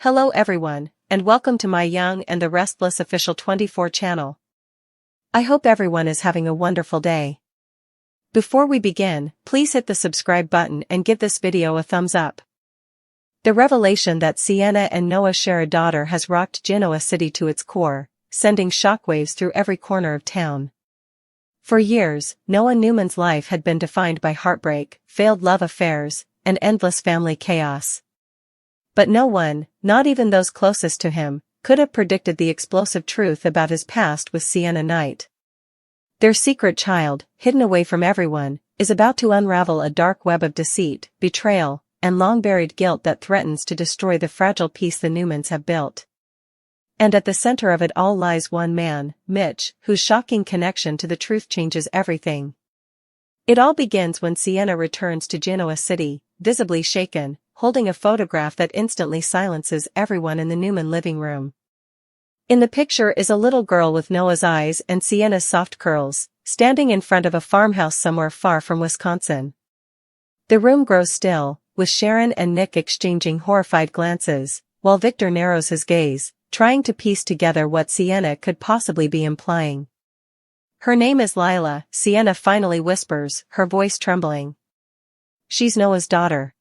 Hello everyone, and welcome to my Young and the Restless official 24 channel. I hope everyone is having a wonderful day. Before we begin, please hit the subscribe button and give this video a thumbs up. The revelation that Sienna and Noah share a daughter has rocked Genoa city to its core, sending shockwaves through every corner of town. For years, Noah Newman's life had been defined by heartbreak, failed love affairs, and endless family chaos. But no one, not even those closest to him, could have predicted the explosive truth about his past with Sienna Knight. Their secret child, hidden away from everyone, is about to unravel a dark web of deceit, betrayal, and long-buried guilt that threatens to destroy the fragile peace the Newmans have built. And at the center of it all lies one man, Mitch, whose shocking connection to the truth changes everything. It all begins when Sienna returns to Genoa City, visibly shaken, holding a photograph that instantly silences everyone in the Newman living room. In the picture is a little girl with Noah's eyes and Sienna's soft curls, standing in front of a farmhouse somewhere far from Wisconsin. The room grows still, with Sharon and Nick exchanging horrified glances, while Victor narrows his gaze, trying to piece together what Sienna could possibly be implying. "Her name is Lila," Sienna finally whispers, her voice trembling. "She's Noah's daughter."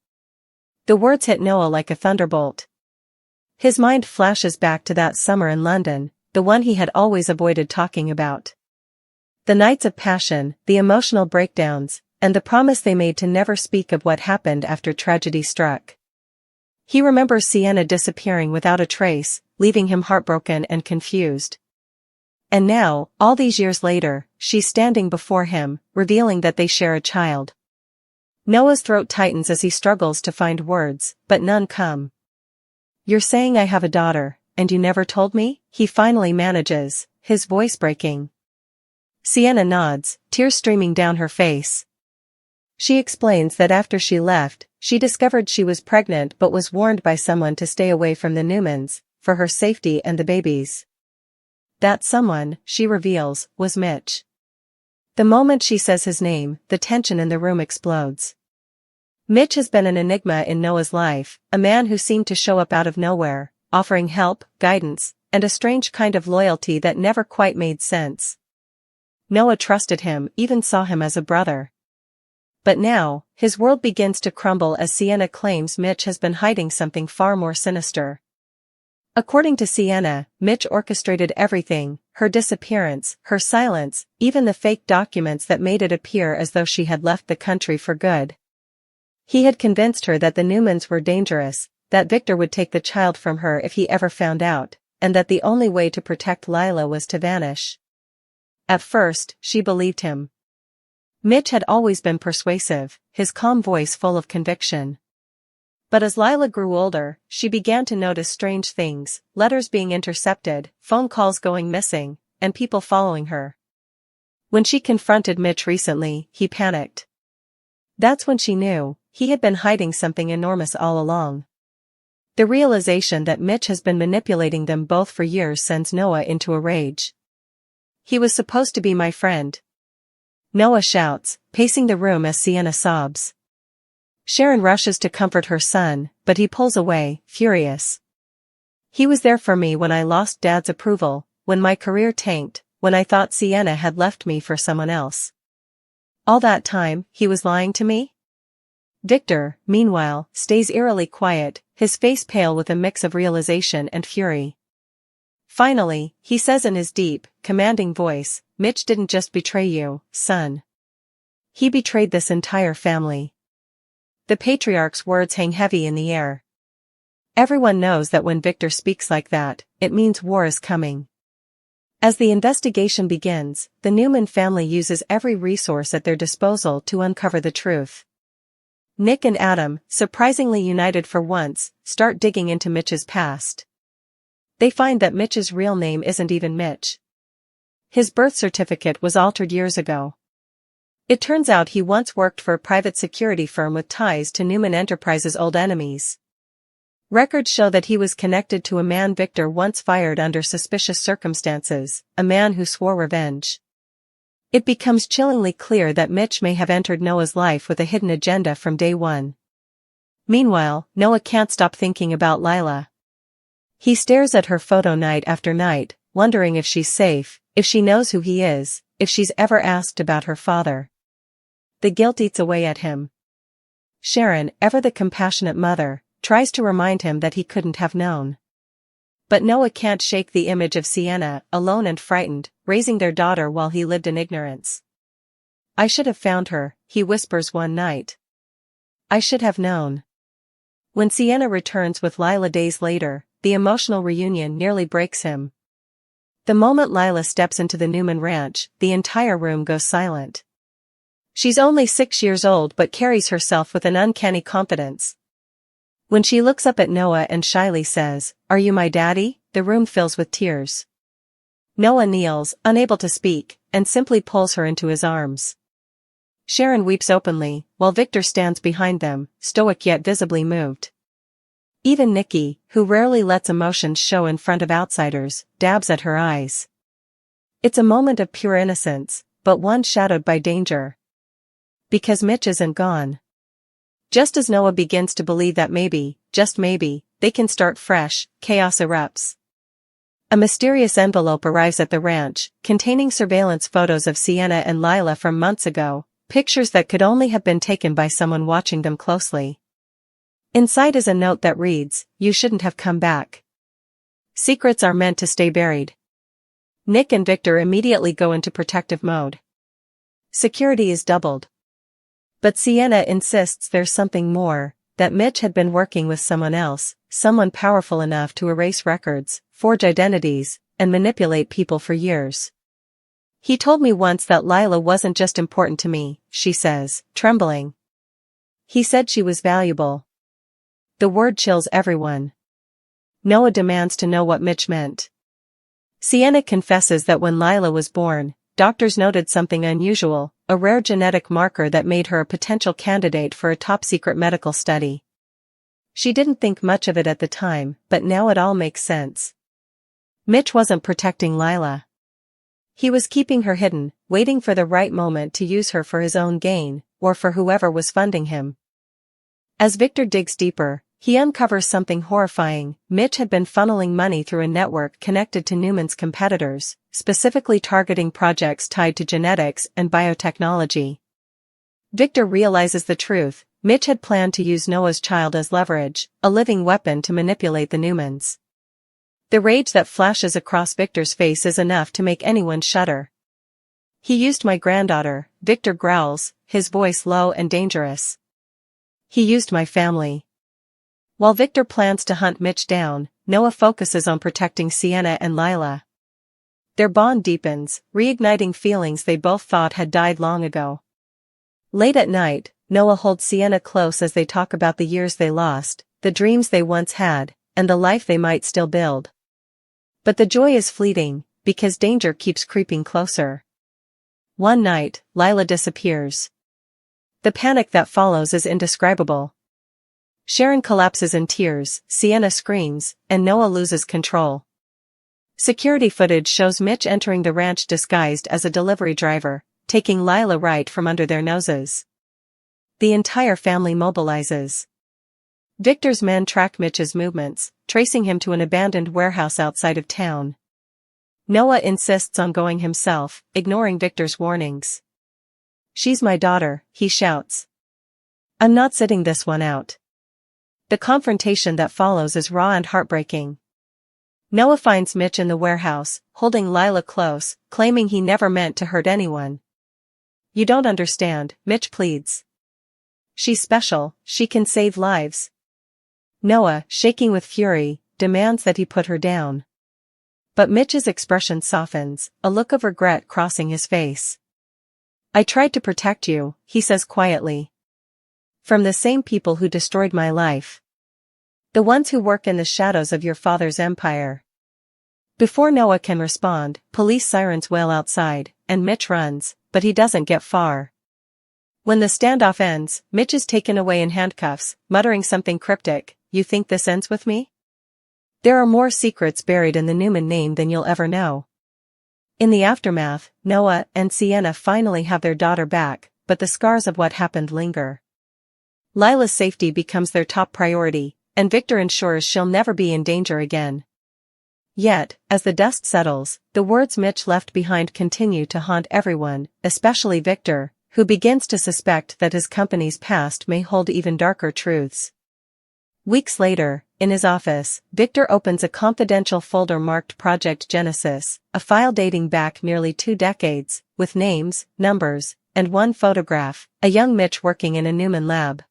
The words hit Noah like a thunderbolt. His mind flashes back to that summer in London, the one he had always avoided talking about. The nights of passion, the emotional breakdowns, and the promise they made to never speak of what happened after tragedy struck. He remembers Sienna disappearing without a trace, leaving him heartbroken and confused. And now, all these years later, she's standing before him, revealing that they share a child. Noah's throat tightens as he struggles to find words, but none come. "You're saying I have a daughter, and you never told me?" he finally manages, his voice breaking. Sienna nods, tears streaming down her face. She explains that after she left, she discovered she was pregnant but was warned by someone to stay away from the Newmans, for her safety and the baby's. That someone, she reveals, was Mitch. The moment she says his name, the tension in the room explodes. Mitch has been an enigma in Noah's life, a man who seemed to show up out of nowhere, offering help, guidance, and a strange kind of loyalty that never quite made sense. Noah trusted him, even saw him as a brother. But now, his world begins to crumble as Sienna claims Mitch has been hiding something far more sinister. According to Sienna, Mitch orchestrated everything, her disappearance, her silence, even the fake documents that made it appear as though she had left the country for good. He had convinced her that the Newmans were dangerous, that Victor would take the child from her if he ever found out, and that the only way to protect Lila was to vanish. At first, she believed him. Mitch had always been persuasive, his calm voice full of conviction. But as Lila grew older, she began to notice strange things, letters being intercepted, phone calls going missing, and people following her. When she confronted Mitch recently, he panicked. That's when she knew, he had been hiding something enormous all along. The realization that Mitch has been manipulating them both for years sends Noah into a rage. "He was supposed to be my friend," Noah shouts, pacing the room as Sienna sobs. Sharon rushes to comfort her son, but he pulls away, furious. "He was there for me when I lost Dad's approval, when my career tanked, when I thought Sienna had left me for someone else. All that time, he was lying to me?" Victor, meanwhile, stays eerily quiet, his face pale with a mix of realization and fury. Finally, he says in his deep, commanding voice, "Mitch didn't just betray you, son. He betrayed this entire family." The patriarch's words hang heavy in the air. Everyone knows that when Victor speaks like that, it means war is coming. As the investigation begins, the Newman family uses every resource at their disposal to uncover the truth. Nick and Adam, surprisingly united for once, start digging into Mitch's past. They find that Mitch's real name isn't even Mitch. His birth certificate was altered years ago. It turns out he once worked for a private security firm with ties to Newman Enterprises' old enemies. Records show that he was connected to a man Victor once fired under suspicious circumstances, a man who swore revenge. It becomes chillingly clear that Mitch may have entered Noah's life with a hidden agenda from day one. Meanwhile, Noah can't stop thinking about Lila. He stares at her photo night after night, wondering if she's safe, if she knows who he is, if she's ever asked about her father. The guilt eats away at him. Sharon, ever the compassionate mother, tries to remind him that he couldn't have known. But Noah can't shake the image of Sienna, alone and frightened, raising their daughter while he lived in ignorance. "I should have found her," he whispers one night. "I should have known." When Sienna returns with Lila days later, the emotional reunion nearly breaks him. The moment Lila steps into the Newman ranch, the entire room goes silent. She's only 6 years old but carries herself with an uncanny confidence. When she looks up at Noah and shyly says, "Are you my daddy?" the room fills with tears. Noah kneels, unable to speak, and simply pulls her into his arms. Sharon weeps openly, while Victor stands behind them, stoic yet visibly moved. Even Nikki, who rarely lets emotions show in front of outsiders, dabs at her eyes. It's a moment of pure innocence, but one shadowed by danger. Because Mitch isn't gone. Just as Noah begins to believe that maybe, just maybe, they can start fresh, chaos erupts. A mysterious envelope arrives at the ranch, containing surveillance photos of Sienna and Lila from months ago, pictures that could only have been taken by someone watching them closely. Inside is a note that reads, "You shouldn't have come back. Secrets are meant to stay buried." Nick and Victor immediately go into protective mode. Security is doubled. But Sienna insists there's something more, that Mitch had been working with someone else, someone powerful enough to erase records, forge identities, and manipulate people for years. "He told me once that Lila wasn't just important to me," she says, trembling. "He said she was valuable." The word chills everyone. Noah demands to know what Mitch meant. Sienna confesses that when Lila was born, doctors noted something unusual, a rare genetic marker that made her a potential candidate for a top-secret medical study. She didn't think much of it at the time, but now it all makes sense. Mitch wasn't protecting Lila. He was keeping her hidden, waiting for the right moment to use her for his own gain, or for whoever was funding him. As Victor digs deeper, he uncovers something horrifying. Mitch had been funneling money through a network connected to Newman's competitors, specifically targeting projects tied to genetics and biotechnology. Victor realizes the truth. Mitch had planned to use Noah's child as leverage, a living weapon to manipulate the Newmans. The rage that flashes across Victor's face is enough to make anyone shudder. "He used my granddaughter," Victor growls, his voice low and dangerous. "He used my family." While Victor plans to hunt Mitch down, Noah focuses on protecting Sienna and Lila. Their bond deepens, reigniting feelings they both thought had died long ago. Late at night, Noah holds Sienna close as they talk about the years they lost, the dreams they once had, and the life they might still build. But the joy is fleeting, because danger keeps creeping closer. One night, Lila disappears. The panic that follows is indescribable. Sharon collapses in tears, Sienna screams, and Noah loses control. Security footage shows Mitch entering the ranch disguised as a delivery driver, taking Lila right from under their noses. The entire family mobilizes. Victor's men track Mitch's movements, tracing him to an abandoned warehouse outside of town. Noah insists on going himself, ignoring Victor's warnings. "She's my daughter," he shouts. "I'm not sitting this one out." The confrontation that follows is raw and heartbreaking. Noah finds Mitch in the warehouse, holding Lila close, claiming he never meant to hurt anyone. "You don't understand," Mitch pleads. "She's special, she can save lives." Noah, shaking with fury, demands that he put her down. But Mitch's expression softens, a look of regret crossing his face. "I tried to protect you," he says quietly. "From the same people who destroyed my life. The ones who work in the shadows of your father's empire." Before Noah can respond, police sirens wail outside, and Mitch runs, but he doesn't get far. When the standoff ends, Mitch is taken away in handcuffs, muttering something cryptic. "You think this ends with me? There are more secrets buried in the Newman name than you'll ever know." In the aftermath, Noah and Sienna finally have their daughter back, but the scars of what happened linger. Lila's safety becomes their top priority, and Victor ensures she'll never be in danger again. Yet, as the dust settles, the words Mitch left behind continue to haunt everyone, especially Victor, who begins to suspect that his company's past may hold even darker truths. Weeks later, in his office, Victor opens a confidential folder marked Project Genesis, a file dating back nearly 2 decades, with names, numbers, and one photograph, a young Mitch working in a Newman lab.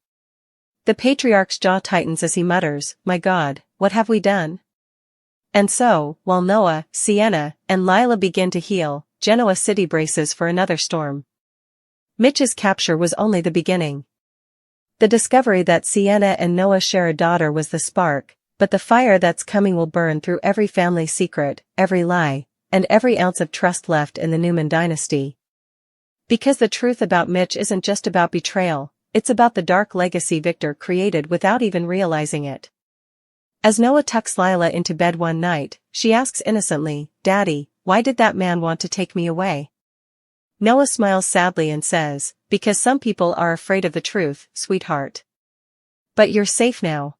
The patriarch's jaw tightens as he mutters, "My God, what have we done?" And so, while Noah, Sienna, and Lila begin to heal, Genoa City braces for another storm. Mitch's capture was only the beginning. The discovery that Sienna and Noah share a daughter was the spark, but the fire that's coming will burn through every family secret, every lie, and every ounce of trust left in the Newman dynasty. Because the truth about Mitch isn't just about betrayal, it's about the dark legacy Victor created without even realizing it. As Noah tucks Lila into bed one night, she asks innocently, "Daddy, why did that man want to take me away?" Noah smiles sadly and says, "Because some people are afraid of the truth, sweetheart. But you're safe now."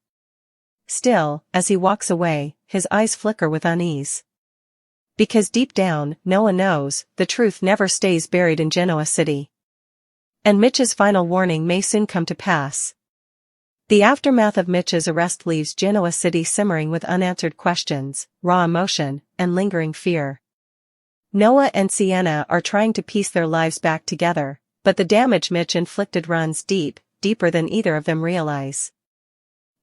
Still, as he walks away, his eyes flicker with unease. Because deep down, Noah knows, the truth never stays buried in Genoa City. And Mitch's final warning may soon come to pass. The aftermath of Mitch's arrest leaves Genoa City simmering with unanswered questions, raw emotion, and lingering fear. Noah and Sienna are trying to piece their lives back together, but the damage Mitch inflicted runs deep, deeper than either of them realize.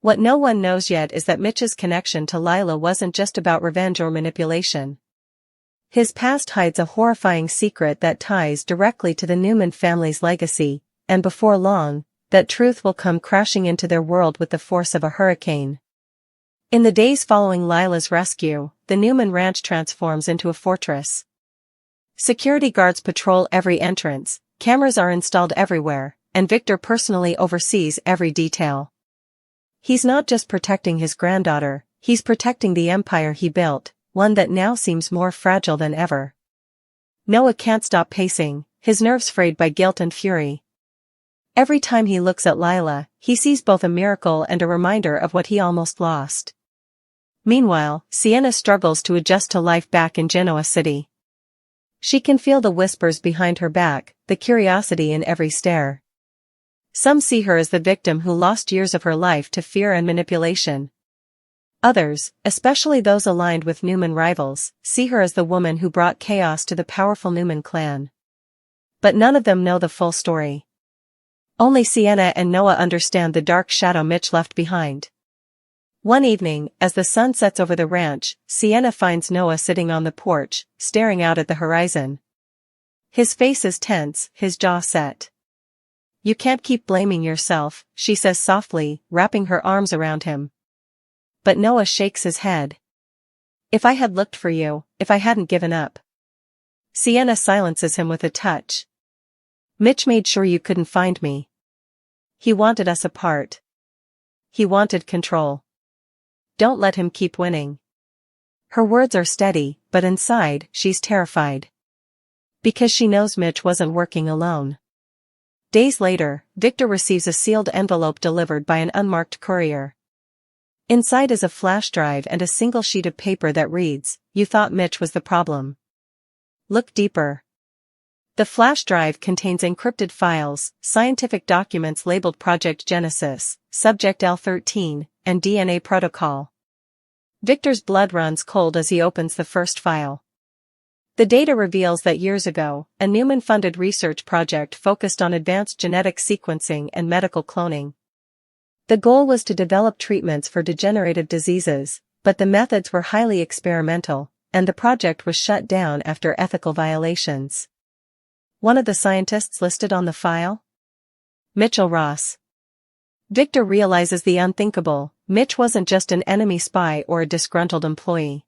What no one knows yet is that Mitch's connection to Lila wasn't just about revenge or manipulation. His past hides a horrifying secret that ties directly to the Newman family's legacy, and before long, that truth will come crashing into their world with the force of a hurricane. In the days following Lila's rescue, the Newman ranch transforms into a fortress. Security guards patrol every entrance, cameras are installed everywhere, and Victor personally oversees every detail. He's not just protecting his granddaughter, he's protecting the empire he built, one that now seems more fragile than ever. Noah can't stop pacing, his nerves frayed by guilt and fury. Every time he looks at Lila, he sees both a miracle and a reminder of what he almost lost. Meanwhile, Sienna struggles to adjust to life back in Genoa City. She can feel the whispers behind her back, the curiosity in every stare. Some see her as the victim who lost years of her life to fear and manipulation. Others, especially those aligned with Newman rivals, see her as the woman who brought chaos to the powerful Newman clan. But none of them know the full story. Only Sienna and Noah understand the dark shadow Mitch left behind. One evening, as the sun sets over the ranch, Sienna finds Noah sitting on the porch, staring out at the horizon. His face is tense, his jaw set. "You can't keep blaming yourself," she says softly, wrapping her arms around him. But Noah shakes his head. "If I had looked for you, if I hadn't given up." Sienna silences him with a touch. "Mitch made sure you couldn't find me. He wanted us apart. He wanted control. Don't let him keep winning." Her words are steady, but inside, she's terrified. Because she knows Mitch wasn't working alone. Days later, Victor receives a sealed envelope delivered by an unmarked courier. Inside is a flash drive and a single sheet of paper that reads, "You thought Mitch was the problem. Look deeper." The flash drive contains encrypted files, scientific documents labeled Project Genesis, Subject L13, and DNA protocol. Victor's blood runs cold as he opens the first file. The data reveals that years ago, a Newman-funded research project focused on advanced genetic sequencing and medical cloning. The goal was to develop treatments for degenerative diseases, but the methods were highly experimental, and the project was shut down after ethical violations. One of the scientists listed on the file? Mitchell Ross. Victor realizes the unthinkable. Mitch wasn't just an enemy spy or a disgruntled employee.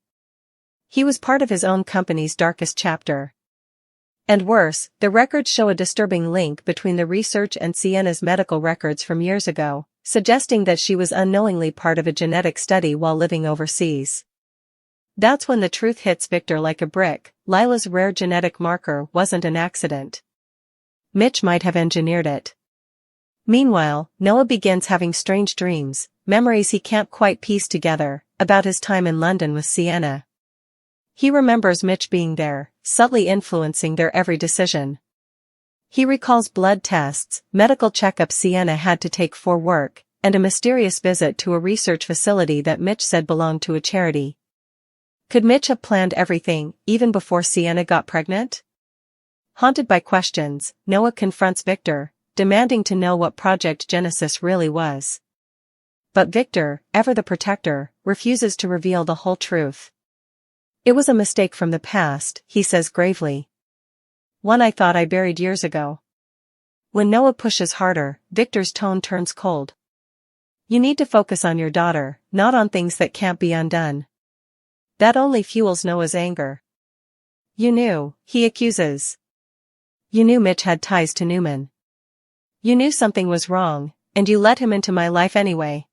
He was part of his own company's darkest chapter. And worse, the records show a disturbing link between the research and Sienna's medical records from years ago, suggesting that she was unknowingly part of a genetic study while living overseas. That's when the truth hits Victor like a brick. Lila's rare genetic marker wasn't an accident. Mitch might have engineered it. Meanwhile, Noah begins having strange dreams, memories he can't quite piece together, about his time in London with Sienna. He remembers Mitch being there, subtly influencing their every decision. He recalls blood tests, medical checkups Sienna had to take for work, and a mysterious visit to a research facility that Mitch said belonged to a charity. Could Mitch have planned everything, even before Sienna got pregnant? Haunted by questions, Noah confronts Victor, demanding to know what Project Genesis really was. But Victor, ever the protector, refuses to reveal the whole truth. It was a mistake from the past, he says gravely. One I thought I buried years ago. When Noah pushes harder, Victor's tone turns cold. You need to focus on your daughter, not on things that can't be undone. That only fuels Noah's anger. You knew, he accuses. You knew Mitch had ties to Newman. You knew something was wrong, and you let him into my life anyway.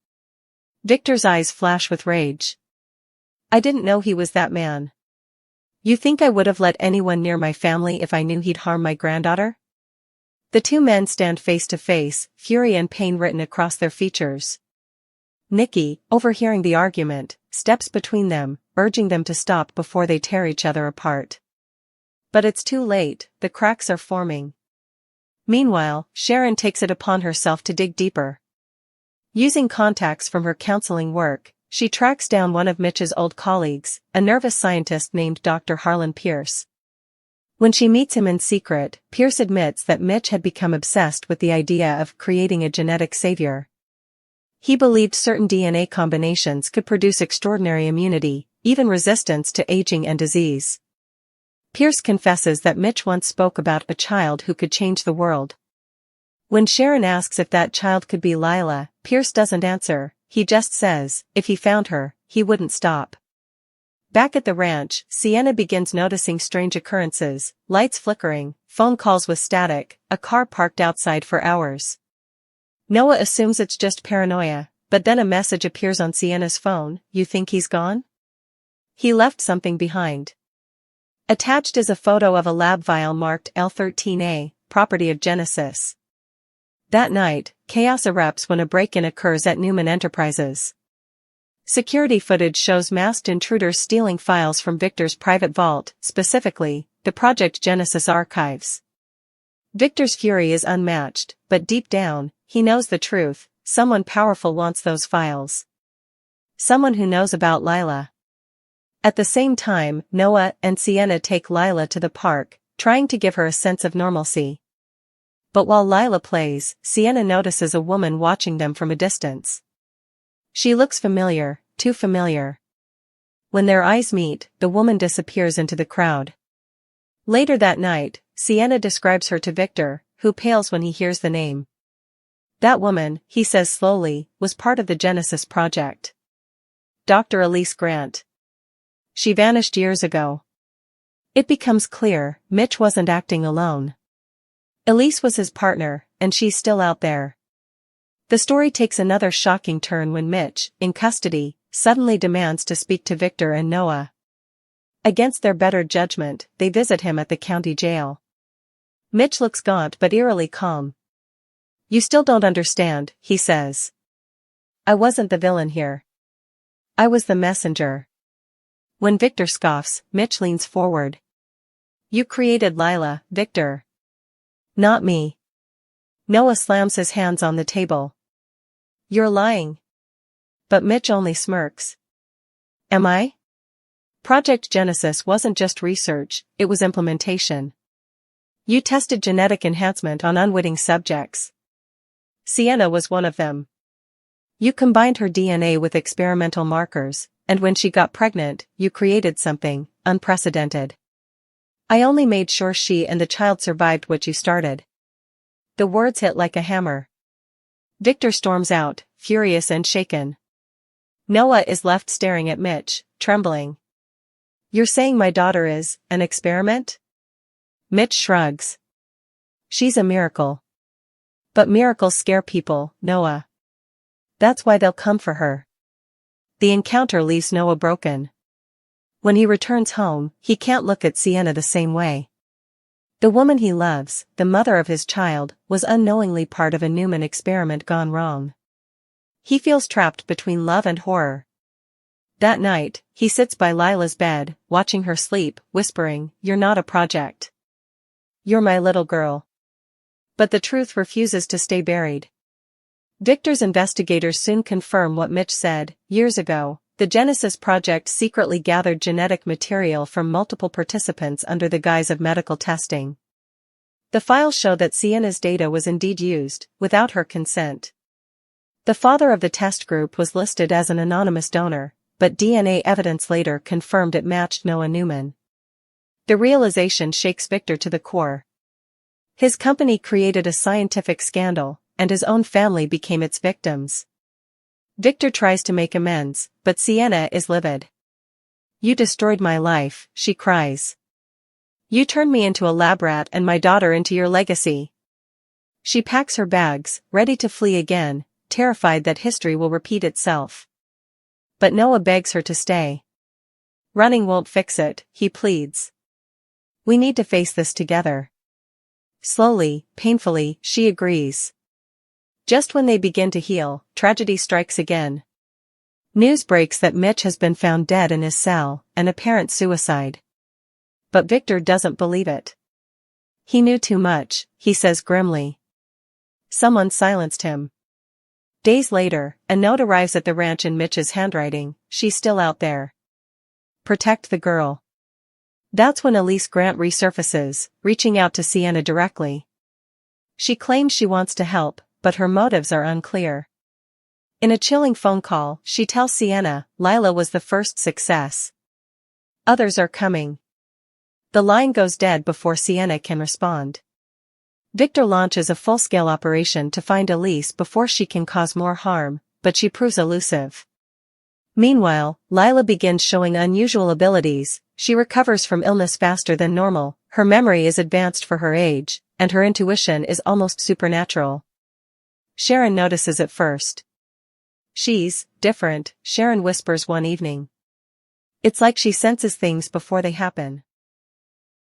Victor's eyes flash with rage. I didn't know he was that man. You think I would have let anyone near my family if I knew he'd harm my granddaughter? The two men stand face to face, fury and pain written across their features. Nikki, overhearing the argument, steps between them, urging them to stop before they tear each other apart. But it's too late, the cracks are forming. Meanwhile, Sharon takes it upon herself to dig deeper. Using contacts from her counseling work, she tracks down one of Mitch's old colleagues, a nervous scientist named Dr. Harlan Pierce. When she meets him in secret, Pierce admits that Mitch had become obsessed with the idea of creating a genetic savior. He believed certain DNA combinations could produce extraordinary immunity, even resistance to aging and disease. Pierce confesses that Mitch once spoke about a child who could change the world. When Sharon asks if that child could be Lila, Pierce doesn't answer, he just says, if he found her, he wouldn't stop. Back at the ranch, Sienna begins noticing strange occurrences, lights flickering, phone calls with static, a car parked outside for hours. Noah assumes it's just paranoia, but then a message appears on Sienna's phone. You think he's gone? He left something behind. Attached is a photo of a lab vial marked L13A, property of Genesis. That night, chaos erupts when a break-in occurs at Newman Enterprises. Security footage shows masked intruders stealing files from Victor's private vault, specifically, the Project Genesis archives. Victor's fury is unmatched, but deep down, he knows the truth, someone powerful wants those files. Someone who knows about Lila. At the same time, Noah and Sienna take Lila to the park, trying to give her a sense of normalcy. But while Lila plays, Sienna notices a woman watching them from a distance. She looks familiar, too familiar. When their eyes meet, the woman disappears into the crowd. Later that night, Sienna describes her to Victor, who pales when he hears the name. That woman, he says slowly, was part of the Genesis project. Dr. Elise Grant. She vanished years ago. It becomes clear, Mitch wasn't acting alone. Elise was his partner, and she's still out there. The story takes another shocking turn when Mitch, in custody, suddenly demands to speak to Victor and Noah. Against their better judgment, they visit him at the county jail. Mitch looks gaunt but eerily calm. You still don't understand, he says. I wasn't the villain here. I was the messenger. When Victor scoffs, Mitch leans forward. You created Lila, Victor. Not me. Noah slams his hands on the table. You're lying. But Mitch only smirks. Am I? Project Genesis wasn't just research, it was implementation. You tested genetic enhancement on unwitting subjects. Sienna was one of them. You combined her DNA with experimental markers, and when she got pregnant, you created something unprecedented. I only made sure she and the child survived what you started. The words hit like a hammer. Victor storms out, furious and shaken. Noah is left staring at Mitch, trembling. You're saying my daughter is an experiment? Mitch shrugs. She's a miracle. But miracles scare people, Noah. That's why they'll come for her. The encounter leaves Noah broken. When he returns home, he can't look at Sienna the same way. The woman he loves, the mother of his child, was unknowingly part of a Newman experiment gone wrong. He feels trapped between love and horror. That night, he sits by Lila's bed, watching her sleep, whispering, "You're not a project. You're my little girl." But the truth refuses to stay buried. Victor's investigators soon confirm what Mitch said. Years ago, the Genesis project secretly gathered genetic material from multiple participants under the guise of medical testing. The files show that Sienna's data was indeed used, without her consent. The father of the test group was listed as an anonymous donor, but DNA evidence later confirmed it matched Noah Newman. The realization shakes Victor to the core. His company created a scientific scandal, and his own family became its victims. Victor tries to make amends, but Sienna is livid. "You destroyed my life," she cries. "You turned me into a lab rat and my daughter into your legacy." She packs her bags, ready to flee again, terrified that history will repeat itself. But Noah begs her to stay. "Running won't fix it," he pleads. "We need to face this together." Slowly, painfully, she agrees. Just when they begin to heal, tragedy strikes again. News breaks that Mitch has been found dead in his cell, an apparent suicide. But Victor doesn't believe it. "He knew too much," he says grimly. "Someone silenced him." Days later, a note arrives at the ranch in Mitch's handwriting. "She's still out there. Protect the girl." That's when Elise Grant resurfaces, reaching out to Sienna directly. She claims she wants to help, but her motives are unclear. In a chilling phone call, she tells Sienna, Lila was the first success. Others are coming. The line goes dead before Sienna can respond. Victor launches a full-scale operation to find Elise before she can cause more harm, but she proves elusive. Meanwhile, Lila begins showing unusual abilities. She recovers from illness faster than normal, her memory is advanced for her age, and her intuition is almost supernatural. Sharon notices it first. "She's different," Sharon whispers one evening. "It's like she senses things before they happen."